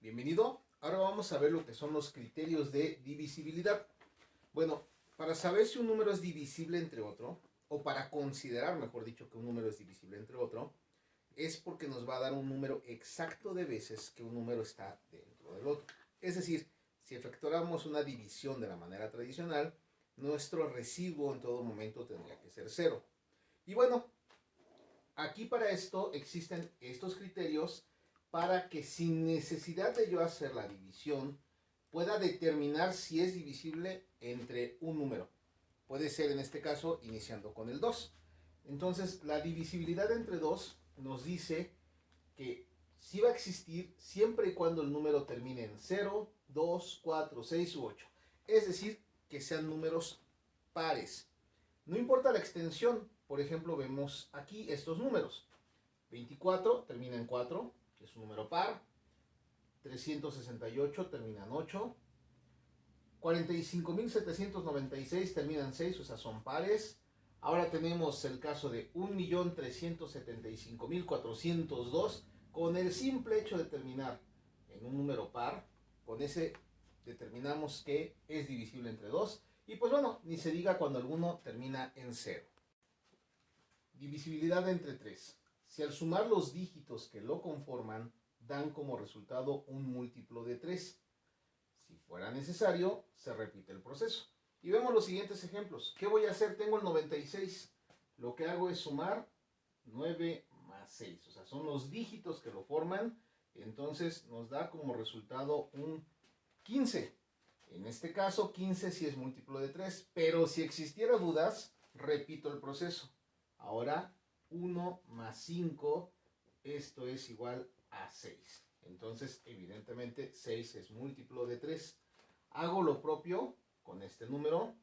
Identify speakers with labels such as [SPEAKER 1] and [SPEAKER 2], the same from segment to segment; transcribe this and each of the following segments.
[SPEAKER 1] Bienvenido. Ahora vamos a ver lo que son los criterios de divisibilidad. Bueno, para saber si un número es divisible entre otro, o para considerar, mejor dicho, que un número es divisible entre otro, es porque nos va a dar un número exacto de veces que un número está dentro del otro. Es decir, si efectuáramos una división de la manera tradicional, nuestro residuo en todo momento tendría que ser 0. Y bueno, aquí para esto existen estos criterios para que sin necesidad de yo hacer la división pueda determinar si es divisible entre un número. Puede ser en este caso iniciando con el 2. Entonces la divisibilidad entre 2 nos dice que sí va a existir siempre y cuando el número termine en 0, 2, 4, 6 u 8. Es decir, que sean números pares. No importa la extensión, por ejemplo, vemos aquí estos números. 24 termina en 4, que es un número par. 368 termina en 8. 45.796 termina en 6, o sea, son pares. Ahora tenemos el caso de 1.375.402. Con el simple hecho de terminar en un número par, con ese determinamos que es divisible entre 2. Y pues bueno, ni se diga cuando alguno termina en 0. Divisibilidad entre 3. Si al sumar los dígitos que lo conforman, dan como resultado un múltiplo de 3. Si fuera necesario, se repite el proceso. Y vemos los siguientes ejemplos. ¿Qué voy a hacer? Tengo el 96. Lo que hago es sumar 9 más 6. O sea, son los dígitos que lo forman. Entonces nos da como resultado un 15. En este caso, 15 sí es múltiplo de 3. Pero si existiera dudas, repito el proceso. Ahora, 1 más 5, esto es igual a 6. Entonces, evidentemente, 6 es múltiplo de 3. Hago lo propio con este número.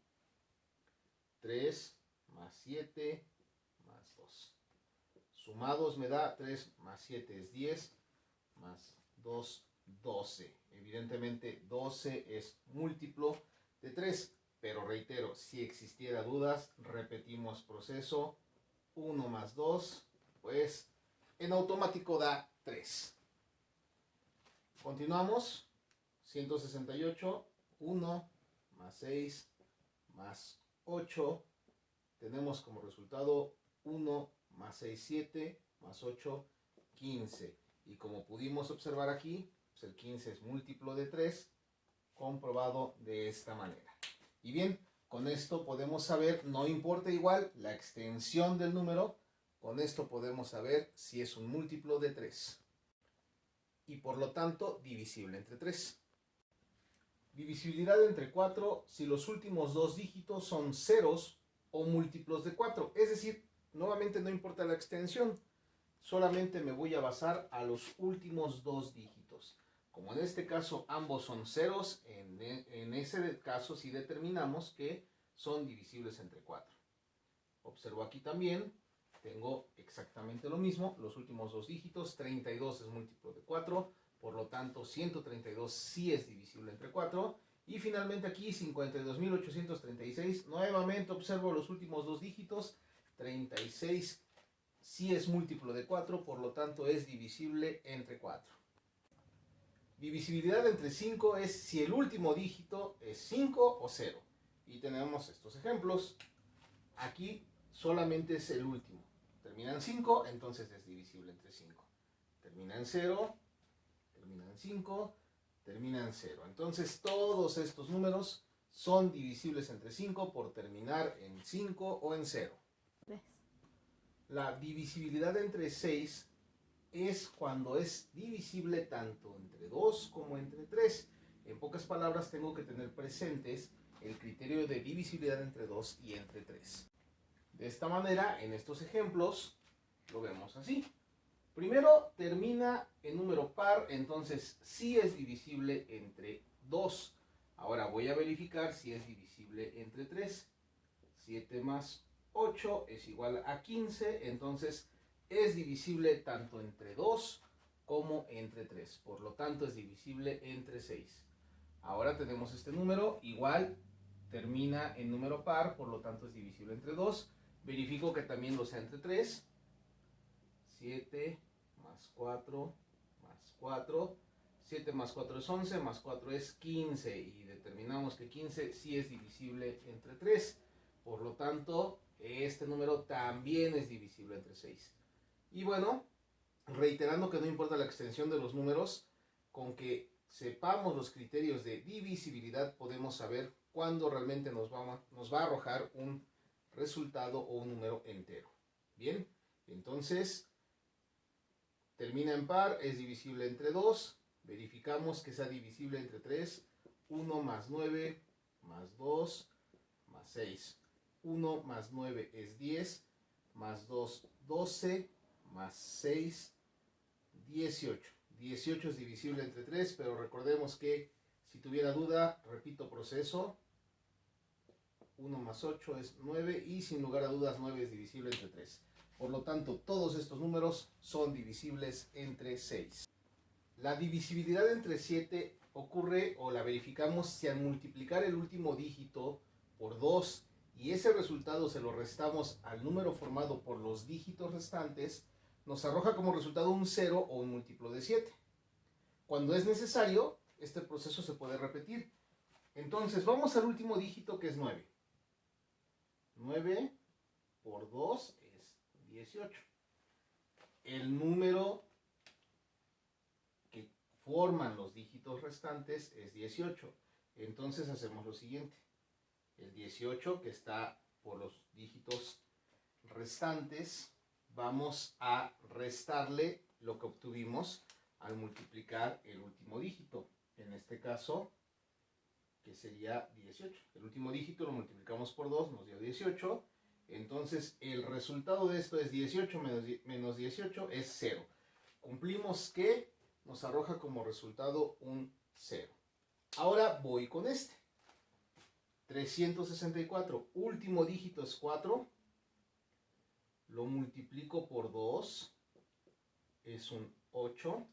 [SPEAKER 1] 3 más 7 más 2. Sumados me da 3 más 7 es 10, más 2, 12. Evidentemente, 12 es múltiplo de 3. Pero reitero, si existiera dudas, repetimos proceso. 1 más 2, pues en automático da 3. Continuamos. 168, 1 más 6 más 8. Tenemos como resultado 1 más 6, 7 más 8, 15. Y como pudimos observar aquí, pues el 15 es múltiplo de 3, comprobado de esta manera. Y bien, con esto podemos saber, no importa igual la extensión del número, con esto podemos saber si es un múltiplo de 3. Y por lo tanto, divisible entre 3. Divisibilidad entre 4 si los últimos dos dígitos son ceros o múltiplos de 4. Es decir, nuevamente no importa la extensión, solamente me voy a basar a los últimos dos dígitos. Como en este caso ambos son ceros, en ese caso sí determinamos que son divisibles entre 4. Observo aquí también, tengo exactamente lo mismo, los últimos dos dígitos, 32 es múltiplo de 4, por lo tanto 132 sí es divisible entre 4. Y finalmente aquí 52.836, nuevamente observo los últimos dos dígitos, 36 sí es múltiplo de 4, por lo tanto es divisible entre 4. Divisibilidad entre 5 es si el último dígito es 5 o 0. Y tenemos estos ejemplos. Aquí solamente es el último. Termina en 5, entonces es divisible entre 5. Termina en 0, termina en 5, termina en 0. Entonces todos estos números son divisibles entre 5 por terminar en 5 o en 0. La divisibilidad entre 6 es cuando es divisible tanto entre 2 como entre 3. En pocas palabras, tengo que tener presentes el criterio de divisibilidad entre 2 y entre 3. De esta manera, en estos ejemplos, lo vemos así. Primero termina en número par, entonces sí es divisible entre 2. Ahora voy a verificar si es divisible entre 3. 7 más 8 es igual a 15, entonces es divisible tanto entre 2 como entre 3. Por lo tanto, es divisible entre 6. Ahora tenemos este número, igual termina en número par, por lo tanto es divisible entre 2. Verifico que también lo sea entre 3. 7 más 4 más 4. 7 más 4 es 11, más 4 es 15 y determinamos que 15 sí es divisible entre 3. Por lo tanto, este número también es divisible entre 6. Y bueno, reiterando que no importa la extensión de los números, con que sepamos los criterios de divisibilidad podemos saber cuándo realmente nos va a arrojar un resultado o un número entero. Bien, entonces termina en par, es divisible entre 2, verificamos que sea divisible entre 3, 1 más 9 más 2 más 6. 1 más 9 es 10, más 2, 12, más 6, 18. 18 es divisible entre 3, pero recordemos que si tuviera duda, repito proceso. 1 más 8 es 9 y sin lugar a dudas 9 es divisible entre 3. Por lo tanto, todos estos números son divisibles entre 6. La divisibilidad entre 7 ocurre o la verificamos si al multiplicar el último dígito por 2 y ese resultado se lo restamos al número formado por los dígitos restantes, nos arroja como resultado un 0 o un múltiplo de 7. Cuando es necesario, este proceso se puede repetir. Entonces, vamos al último dígito que es 9. 9 por 2 es 18. El número que forman los dígitos restantes es 18. Entonces hacemos lo siguiente. El 18 que está por los dígitos restantes, vamos a restarle lo que obtuvimos al multiplicar el último dígito. En este caso, que sería 18. El último dígito lo multiplicamos por 2, nos dio 18. Entonces el resultado de esto es 18 menos 18 es 0. Cumplimos que nos arroja como resultado un 0. Ahora voy con este. 364, último dígito es 4. Lo multiplico por 2, es un 8.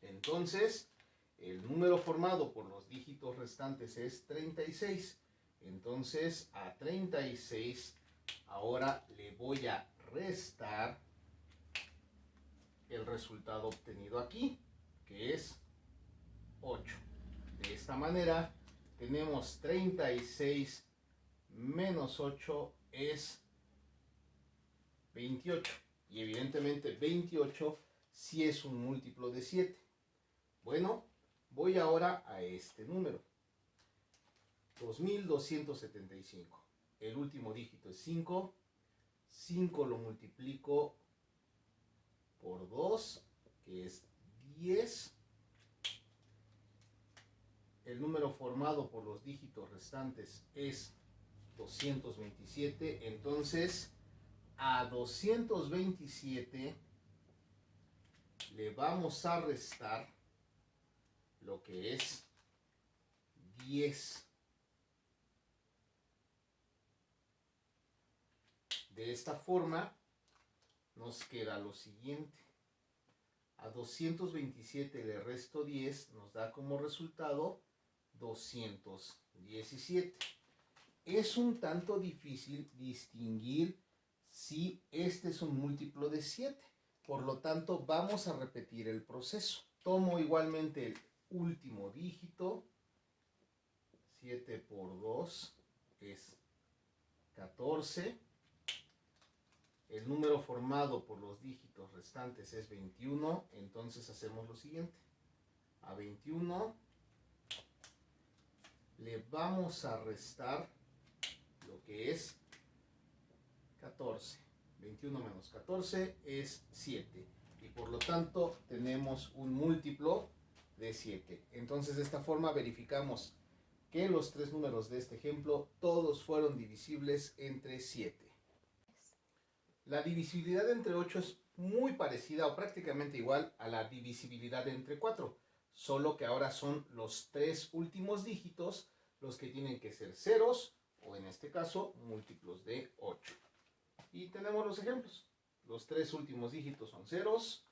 [SPEAKER 1] Entonces, el número formado por los dígitos restantes es 36. Entonces, a 36 ahora le voy a restar el resultado obtenido aquí, que es 8. De esta manera, tenemos 36 menos 8 es 28. Y evidentemente 28 sí es un múltiplo de 7. Bueno, voy ahora a este número. 2275. El último dígito es 5. 5 lo multiplico por 2, que es 10. El número formado por los dígitos restantes es 227. Entonces, a 227 le vamos a restar lo que es 10. De esta forma nos queda lo siguiente. A 227 le resto 10, nos da como resultado 217. Es un tanto difícil distinguir si este es un múltiplo de 7. Por lo tanto, vamos a repetir el proceso. Tomo igualmente el último dígito. 7 por 2 es 14. El número formado por los dígitos restantes es 21. Entonces hacemos lo siguiente. A 21 le vamos a restar lo que es 14. 21 menos 14 es 7. Y por lo tanto tenemos un múltiplo de 7. Entonces de esta forma verificamos que los tres números de este ejemplo todos fueron divisibles entre 7. La divisibilidad entre 8 es muy parecida o prácticamente igual a la divisibilidad entre 4, solo que ahora son los tres últimos dígitos los que tienen que ser ceros o en este caso múltiplos de 8. Y tenemos los ejemplos. Los tres últimos dígitos son ceros.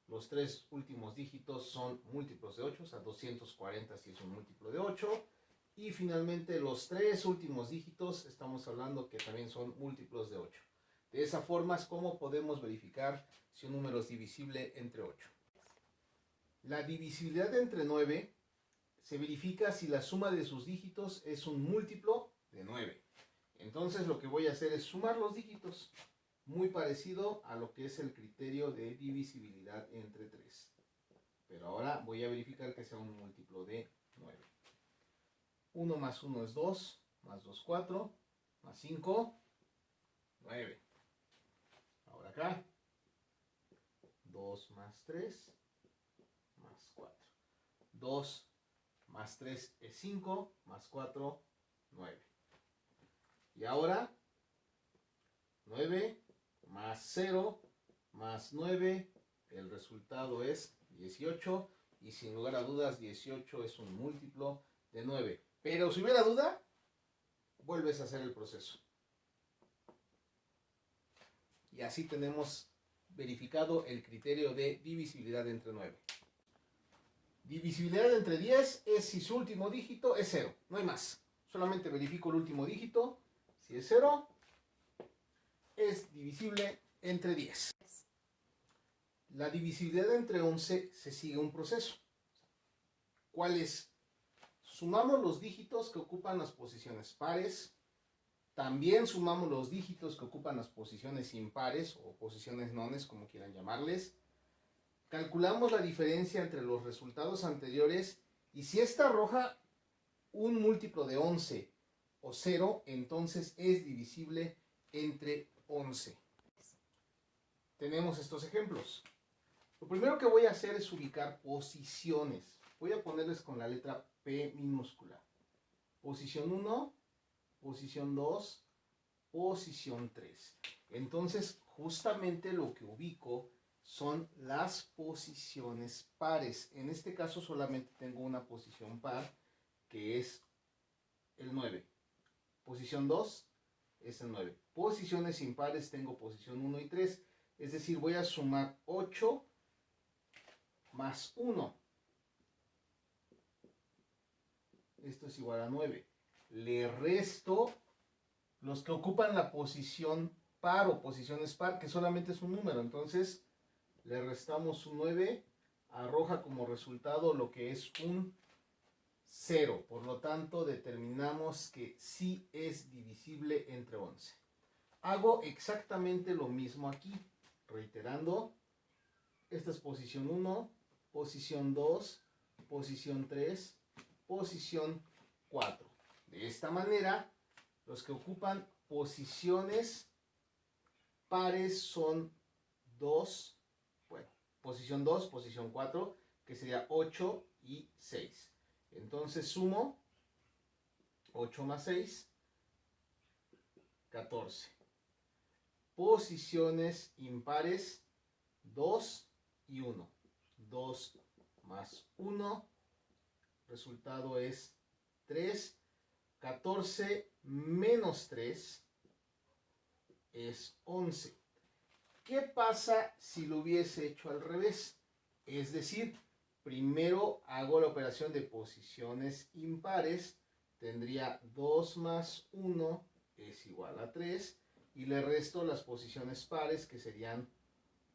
[SPEAKER 1] Los tres últimos dígitos son múltiplos de 8, o sea, 240 si es un múltiplo de 8. Y finalmente los tres últimos dígitos estamos hablando que también son múltiplos de 8. De esa forma es como podemos verificar si un número es divisible entre 8. La divisibilidad entre 9 se verifica si la suma de sus dígitos es un múltiplo de 9. Entonces lo que voy a hacer es sumar los dígitos, muy parecido a lo que es el criterio de divisibilidad entre 3. Pero ahora voy a verificar que sea un múltiplo de 9. 1 más 1 es 2, más 2, 4, más 5, 9. Ahora acá, 2 más 3, más 4. 2 más 3 es 5, más 4, 9. Y ahora, 9 más 0 más 9, el resultado es 18. Y sin lugar a dudas, 18 es un múltiplo de 9. Pero si hubiera duda, vuelves a hacer el proceso. Y así tenemos verificado el criterio de divisibilidad entre 9. Divisibilidad entre 10 es si su último dígito es 0, no hay más. Solamente verifico el último dígito. Si es 0, es divisible entre 10. La divisibilidad entre 11 se sigue un proceso. ¿Cuál es? Sumamos los dígitos que ocupan las posiciones pares. También sumamos los dígitos que ocupan las posiciones impares o posiciones nones, como quieran llamarles. Calculamos la diferencia entre los resultados anteriores y si esta arroja un múltiplo de 11 o 0, entonces es divisible entre 11. Tenemos estos ejemplos. Lo primero que voy a hacer es ubicar posiciones. Voy a ponerles con la letra P minúscula. Posición 1, posición 2, posición 3. Entonces, justamente lo que ubico son las posiciones pares. En este caso solamente tengo una posición par, que es el 9. Posición 2 es el 9. Posiciones impares tengo posición 1 y 3. Es decir, voy a sumar 8 más 1. Esto es igual a 9. Le resto los que ocupan la posición par o posiciones par, que solamente es un número. Entonces, le restamos un 9, arroja como resultado lo que es un 0. Por lo tanto, determinamos que sí es divisible entre 11. Hago exactamente lo mismo aquí, reiterando, esta es posición 1, posición 2, posición 3, posición 4. De esta manera, los que ocupan posiciones pares son 2, bueno, posición 2, posición 4, que sería 8 y 6. Entonces sumo 8 más 6, 14. Posiciones impares 2 y 1. 2 más 1, resultado es 3. 14 menos 3 es 11. ¿Qué pasa si lo hubiese hecho al revés? Es decir, primero hago la operación de posiciones impares, tendría 2 más 1 es igual a 3, y le resto las posiciones pares, que serían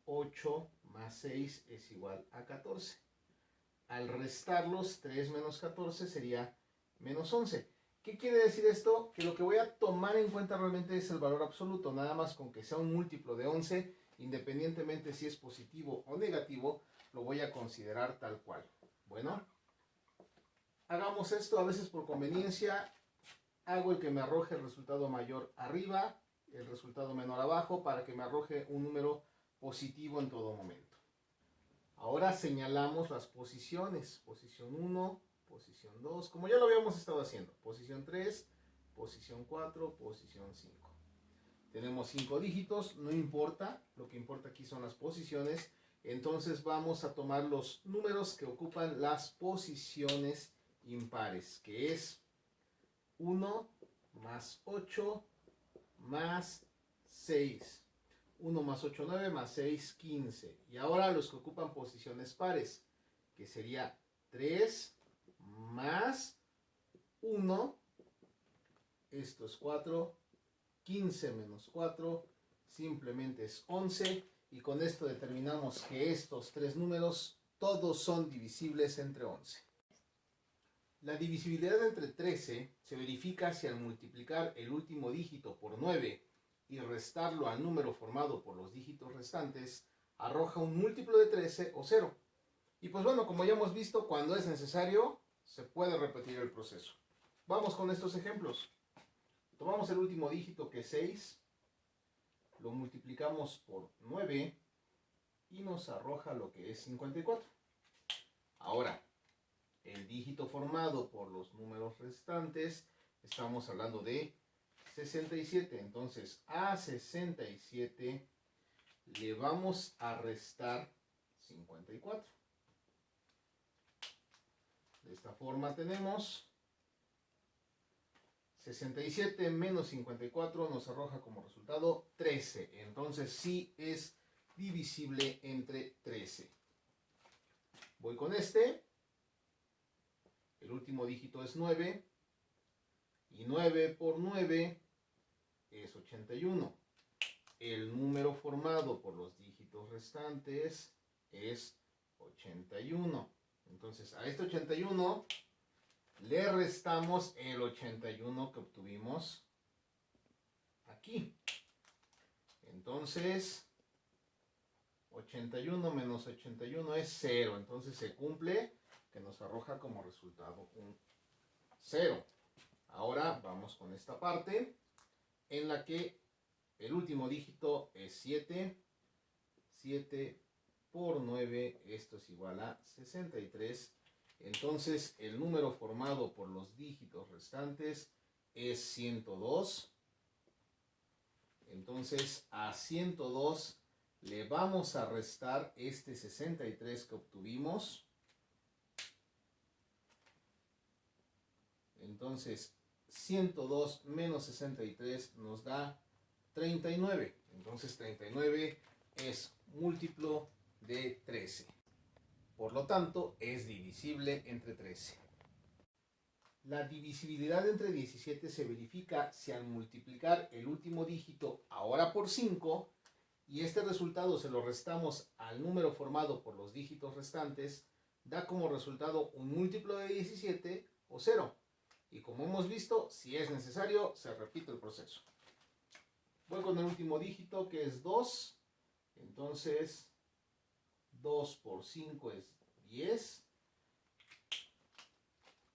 [SPEAKER 1] 8 más 6 es igual a 14. Al restarlos, 3 menos 14 sería menos 11. ¿Qué quiere decir esto? Que lo que voy a tomar en cuenta realmente es el valor absoluto, nada más con que sea un múltiplo de 11, independientemente si es positivo o negativo, lo voy a considerar tal cual. Bueno, hagamos esto. A veces por conveniencia hago el que me arroje el resultado mayor arriba, el resultado menor abajo, para que me arroje un número positivo en todo momento. Ahora señalamos las posiciones. Posición 1, posición 2, como ya lo habíamos estado haciendo. Posición 3, posición 4, posición 5. Tenemos 5 dígitos, no importa, lo que importa aquí son las posiciones. Entonces vamos a tomar los números que ocupan las posiciones impares, que es 1 más 8 más 6. 1 más 8, 9, más 6, 15. Y ahora los que ocupan posiciones pares, que sería 3 más 1, esto es 4, 15 menos 4, simplemente es 11. Y con esto determinamos que estos tres números todos son divisibles entre 11. La divisibilidad entre 13 se verifica si al multiplicar el último dígito por 9 y restarlo al número formado por los dígitos restantes, arroja un múltiplo de 13 o 0. Y pues bueno, como ya hemos visto, cuando es necesario, se puede repetir el proceso. Vamos con estos ejemplos. Tomamos el último dígito, que es 6, lo multiplicamos por 9 y nos arroja lo que es 54. Ahora, el dígito formado por los números restantes, estamos hablando de 67. Entonces, a 67 le vamos a restar 54. De esta forma tenemos 67 menos 54 nos arroja como resultado 13. Entonces sí es divisible entre 13. Voy con este. El último dígito es 9. Y 9 por 9 es 81. El número formado por los dígitos restantes es 81. Entonces a este 81 le restamos el 81 que obtuvimos aquí. Entonces 81 menos 81 es 0. Entonces se cumple, que nos arroja como resultado un 0. Ahora vamos con esta parte en la que el último dígito es 7. 7 por 9, esto es igual a 63. Entonces el número formado por los dígitos restantes es 102. Entonces a 102 le vamos a restar este 63 que obtuvimos. Entonces 102 menos 63 nos da 39. Entonces 39 es múltiplo de 13. Por lo tanto, es divisible entre 13. La divisibilidad entre 17 se verifica si al multiplicar el último dígito ahora por 5 y este resultado se lo restamos al número formado por los dígitos restantes, da como resultado un múltiplo de 17 o 0. Y como hemos visto, si es necesario, se repite el proceso. Voy con el último dígito, que es 2. Entonces 2 por 5 es 10.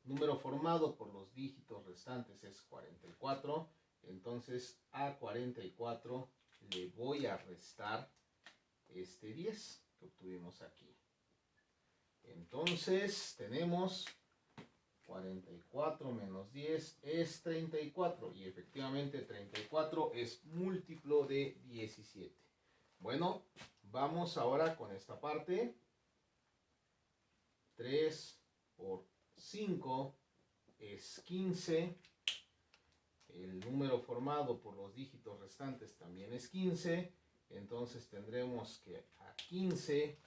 [SPEAKER 1] Número formado por los dígitos restantes es 44. Entonces a 44 le voy a restar este 10 que obtuvimos aquí. Entonces tenemos 44 menos 10 es 34. Y efectivamente 34 es múltiplo de 17. Bueno, vamos ahora con esta parte. 3 por 5 es 15. El número formado por los dígitos restantes también es 15. Entonces tendremos que a 15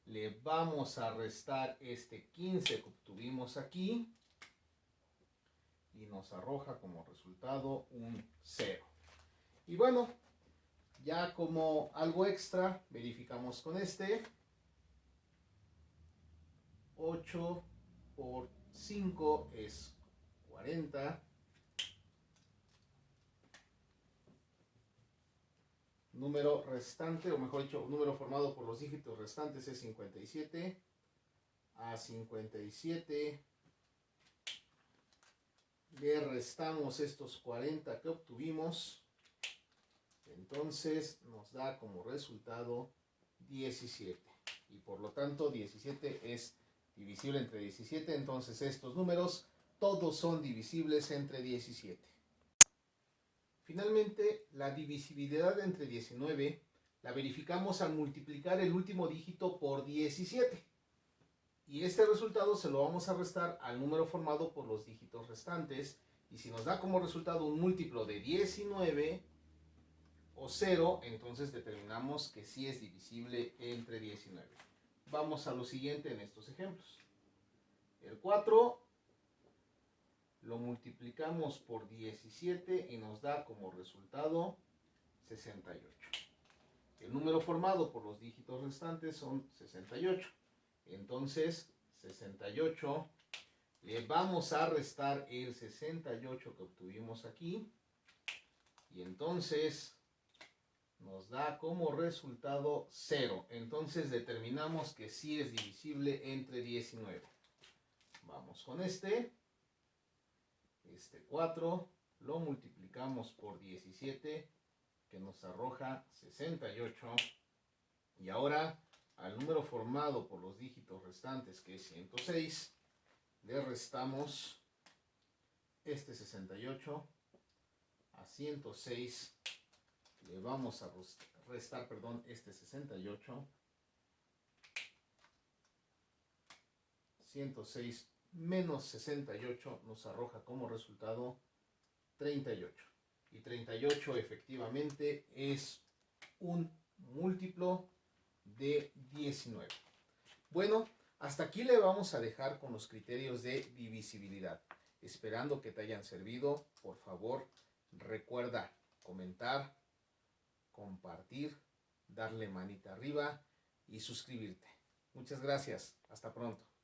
[SPEAKER 1] le vamos a restar este 15 que obtuvimos aquí. Y nos arroja como resultado un 0. Y bueno, ya como algo extra, verificamos con este. 8 por 5 es 40. Número restante, o mejor dicho, número formado por los dígitos restantes es 57. A 57 le restamos estos 40 que obtuvimos. Entonces nos da como resultado 17. Y por lo tanto 17 es divisible entre 17. Entonces estos números todos son divisibles entre 17. Finalmente, la divisibilidad entre 19 la verificamos al multiplicar el último dígito por 17. Y este resultado se lo vamos a restar al número formado por los dígitos restantes. Y si nos da como resultado un múltiplo de 19 o 0, entonces determinamos que sí es divisible entre 19. Vamos a lo siguiente en estos ejemplos. El 4 lo multiplicamos por 17 y nos da como resultado 68. El número formado por los dígitos restantes son 68. Entonces, 68, le vamos a restar el 68 que obtuvimos aquí. Y entonces nos da como resultado 0. Entonces determinamos que sí es divisible entre 19. Vamos con este 4 lo multiplicamos por 17, que nos arroja 68. Y ahora al número formado por los dígitos restantes, que es 106, le restamos este 68 a 106. Le vamos a restar, este 68. 106 menos 68 nos arroja como resultado 38. Y 38 efectivamente es un múltiplo de 19. Bueno, hasta aquí le vamos a dejar con los criterios de divisibilidad. Esperando que te hayan servido. Por favor, recuerda comentar, compartir, darle manita arriba y suscribirte. Muchas gracias. Hasta pronto.